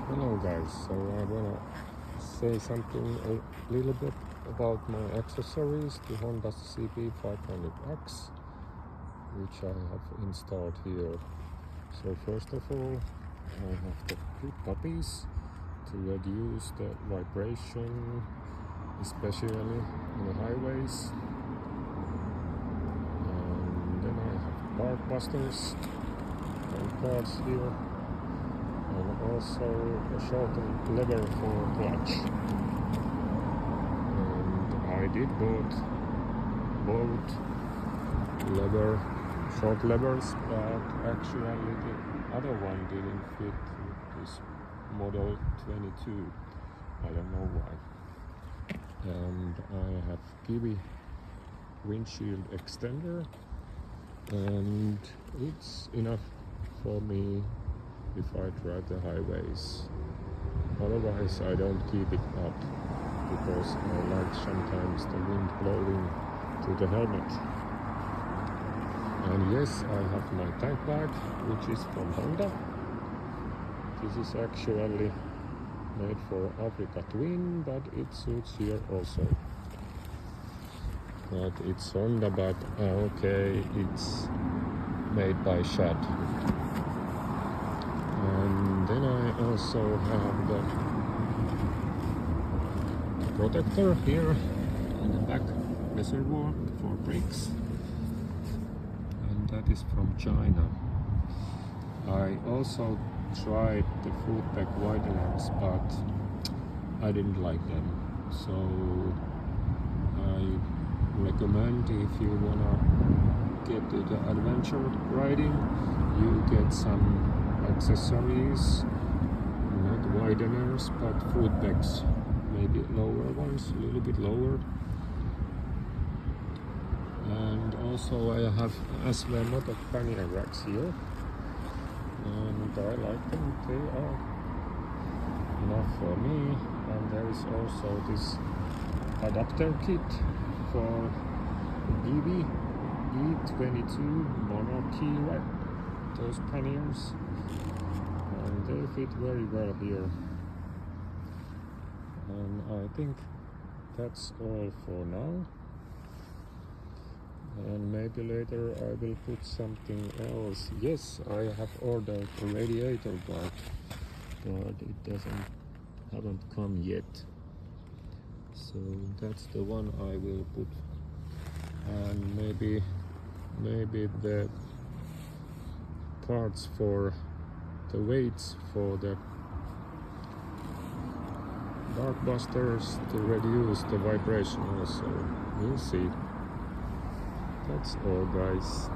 Hello guys, so I wanna say something a little bit about my accessories, the Honda CB500X, which I have installed here. So first of all, I have the two puppies to reduce the vibration, especially in the highways. And then I have park busters and cards here. And also a shorter lever for clutch. And I did both lever, short levers, but actually the other one didn't fit with this model 22. I don't know why. And I have CB windshield extender, and it's enough for me if I drive the highways. Otherwise I don't keep it up because I like sometimes the wind blowing to the helmet. And yes, I have my tank bag, which is from Honda. This is actually made for Africa Twin, but it suits here also. But it's Honda, but okay, it's made by Shad. And then I also have the protector here in the back reservoir for brakes, and that is from China. I also tried the food pack wideners, but I didn't like them, so I recommend if you wanna get to the adventure riding, you get some accessories, not wideners but food packs, maybe lower ones, a little bit lower. And also I have as well not a pannier racks here, and I like them, they are enough for me. And there is also this adapter kit for EV E22 monarchy rack, those panniers, and they fit very well here. And I think that's all for now, and maybe later I will put something else. Yes, I have ordered a radiator guard, but it haven't come yet, so that's the one I will put. And maybe the parts for the weights for the dark busters to reduce the vibration also. We'll see. That's all guys.